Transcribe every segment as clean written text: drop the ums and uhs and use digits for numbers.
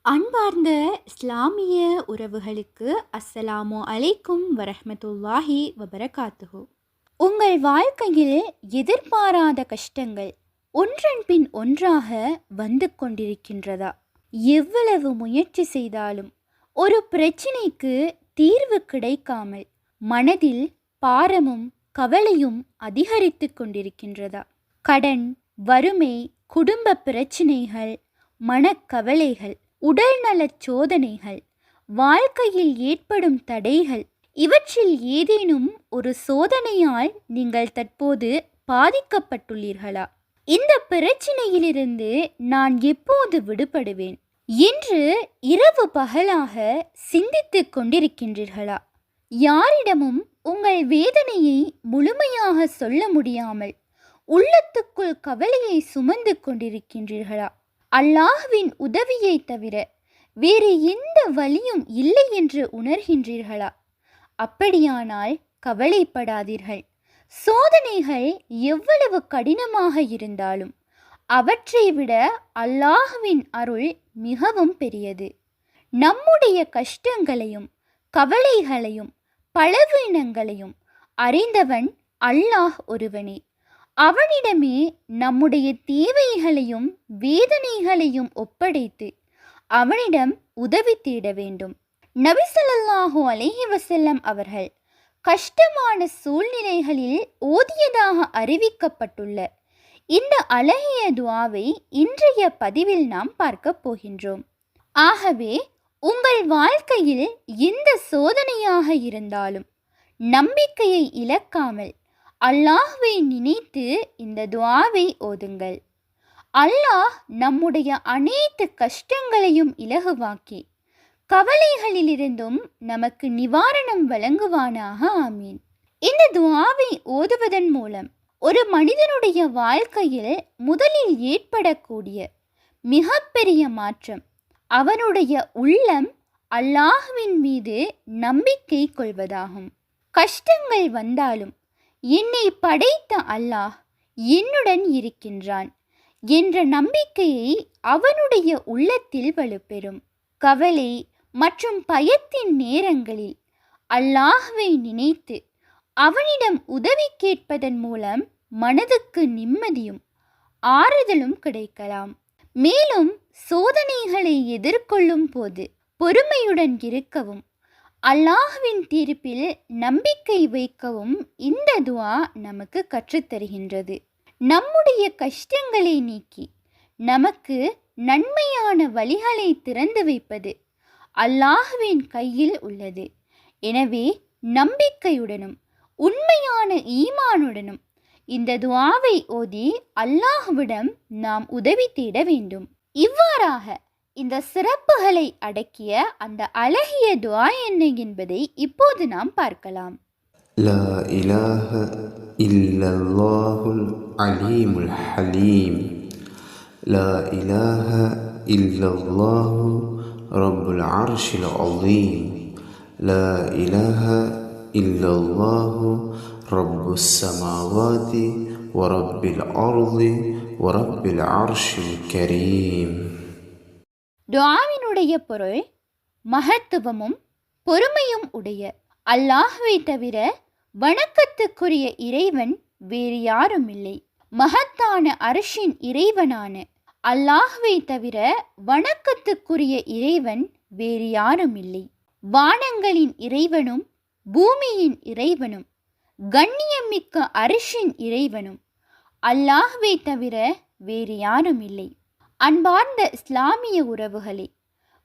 அன்பார்ந்த இஸ்லாமிய உறவுகளுக்கு அஸ்ஸலாமு அலைக்கும் வரஹ்மத்துல்லாஹி வபரகாத்துஹு. உங்கள் வாழ்க்கையில் எதிர்பாராத கஷ்டங்கள் ஒன்றன் பின் ஒன்றாக வந்து கொண்டிருக்கின்றதா? எவ்வளவு முயற்சி செய்தாலும் ஒரு பிரச்சினைக்கு தீர்வு கிடைக்காமல் மனதில் பாரமும் கவலையும் அதிகரித்து கொண்டிருக்கின்றதா? கடன், வறுமை, குடும்ப பிரச்சினைகள், மனக்கவலைகள், உடல்நலச் சோதனைகள், வாழ்க்கையில் ஏற்படும் தடைகள், இவற்றில் ஏதேனும் ஒரு சோதனையால் நீங்கள் தற்போது பாதிக்கப்பட்டுள்ளீர்களா? இந்த பிரச்சினையிலிருந்து நான் எப்போது விடுபடுவேன் என்று இரவு பகலாக சிந்தித்துக் கொண்டிருக்கின்றீர்களா? யாரிடமும் உங்கள் வேதனையை முழுமையாக சொல்ல முடியாமல் உள்ளத்துக்குள் கவலையை சுமந்து கொண்டிருக்கின்றீர்களா? அல்லாஹ்வின் உதவியை தவிர வேறு எந்த வழியும் இல்லை என்று உணர்கின்றீர்களா? அப்படியானால் கவலைப்படாதீர்கள். சோதனைகள் எவ்வளவு கடினமாக இருந்தாலும் அவற்றை விட அல்லாஹ்வின் அருள் மிகவும் பெரியது. நம்முடைய கஷ்டங்களையும் கவலைகளையும் பலவீனங்களையும் அறிந்தவன் அல்லாஹ் ஒருவனே. அவனிடமே நம்முடைய தேவைகளையும் வேதனைகளையும் ஒப்படைத்து அவனிடம் உதவி தேட வேண்டும். நபி ஸல்லல்லாஹு அலைஹி வஸல்லம் அவர்கள் கஷ்டமான சூழ்நிலைகளில் ஓதியதாக அறிவிக்கப்பட்டுள்ள இந்த அழகிய துஆவை இன்றைய பதிவில் நாம் பார்க்க போகின்றோம். ஆகவே உங்கள் வாழ்க்கையில் எந்த சோதனையாக இருந்தாலும் நம்பிக்கையை இழக்காமல் அல்லாஹ்வை நினைத்து இந்த துஆவை ஓதுங்கள். அல்லாஹ் நம்முடைய அனைத்து கஷ்டங்களையும் இலகுவாக்கி கவலைகளிலிருந்தும் நமக்கு நிவாரணம் வழங்குவானாக. ஆமீன். இந்த துஆவை ஓதுவதன் மூலம் ஒரு மனிதனுடைய வாழ்க்கையில் முதலில் ஏற்படக்கூடிய மிகப்பெரிய மாற்றம் அவனுடைய உள்ளம் அல்லாஹ்வின் மீது நம்பிக்கை கொள்வதாகும். கஷ்டங்கள் வந்தாலும் என்னை படைத்த அல்லாஹ் என்னுடன் இருக்கின்றான் என்ற நம்பிக்கையை அவனுடைய உள்ளத்தில் வலுப்பெறும். கவலை மற்றும் பயத்தின் நேரங்களில் அல்லாஹ்வை நினைத்து அவனிடம் உதவி கேட்பதன் மூலம் மனதுக்கு நிம்மதியும் ஆறுதலும் கிடைக்கலாம். மேலும் சோதனைகளை எதிர்கொள்ளும் போது பொறுமையுடன் இருக்கவும் அல்லாஹ்வின் தீர்ப்பில் நம்பிக்கை வைக்கவும் இந்த துஆ நமக்கு கற்றுத்தருகின்றது. நம்முடைய கஷ்டங்களை நீக்கி நமக்கு நன்மையான வழிகளை திறந்து வைப்பது அல்லாஹ்வின் கையில் உள்ளது. எனவே நம்பிக்கையுடனும் உண்மையான ஈமானுடனும் இந்த துஆவை ஓதி அல்லாஹ்விடம் நாம் உதவி தேட வேண்டும். இவ்வாறாக இந்த சிறப்புகளை அடக்கிய அந்த அழகிய துஆ என்ன என்பதை இப்போது நாம் பார்க்கலாம். லா இலாஹ இல்லல்லாஹுல் அலீமுல் ஹலீம். லா இலாஹ இல்லல்லாஹு ரப்புல் அர்ஷில் அலீம். லா இலாஹ இல்லல்லாஹு ரப்புஸ் ஸமாவாதி வ ரப்பில் அர்தி வ ரப்பில் அர்ஷில் கரீம். துஆவினுடைய பொருள் மகத்துவமும் பொறுமையும் உடைய அல்லாஹ்வை தவிர வணக்கத்துக்குரிய இறைவன் வேறு யாரும் இல்லை. மகத்தான அர்ஷின் இறைவனான அல்லாஹ்வை தவிர வணக்கத்துக்குரிய இறைவன் வேறு யாரும் இல்லை. வானங்களின் இறைவனும் பூமியின் இறைவனும் கண்ணியமிக்க அர்ஷின் இறைவனும் அல்லாஹ்வை தவிர வேறு யாரும் இல்லை. அன்பார்ந்த இஸ்லாமிய உறவுகளே,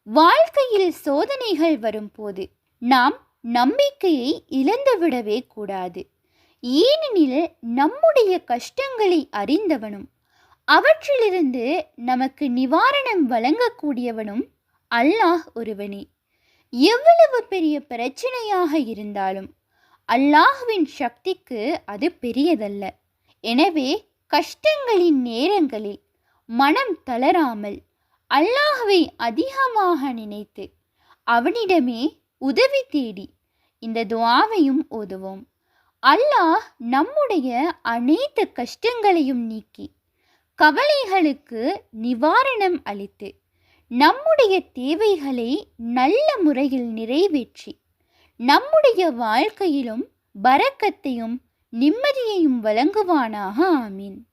வாழ்க்கையில் சோதனைகள் வரும்போது நாம் நம்பிக்கையை இழந்துவிடவே கூடாது. ஏனெனில் நம்முடைய கஷ்டங்களை அறிந்தவனும் அவற்றிலிருந்து நமக்கு நிவாரணம் வழங்கக்கூடியவனும் அல்லாஹ் ஒருவனே. எவ்வளவு பெரிய பிரச்சனையாக இருந்தாலும் அல்லாஹ்வின் சக்திக்கு அது பெரியதல்ல. எனவே கஷ்டங்களின் நேரங்களில் மனம் தளராமல் அல்லாஹ்வை அதிகமாக நினைத்து அவனிடமே உதவி தேடி இந்த துஆவையும் ஓதுவோம். அல்லாஹ் நம்முடைய அனைத்து கஷ்டங்களையும் நீக்கி கவலைகளுக்கு நிவாரணம் அளித்து நம்முடைய தேவைகளை நல்ல முறையில் நிறைவேற்றி நம்முடைய வாழ்க்கையிலும் பரக்கத்தையும் நிம்மதியையும் வழங்குவானாக. ஆமீன்.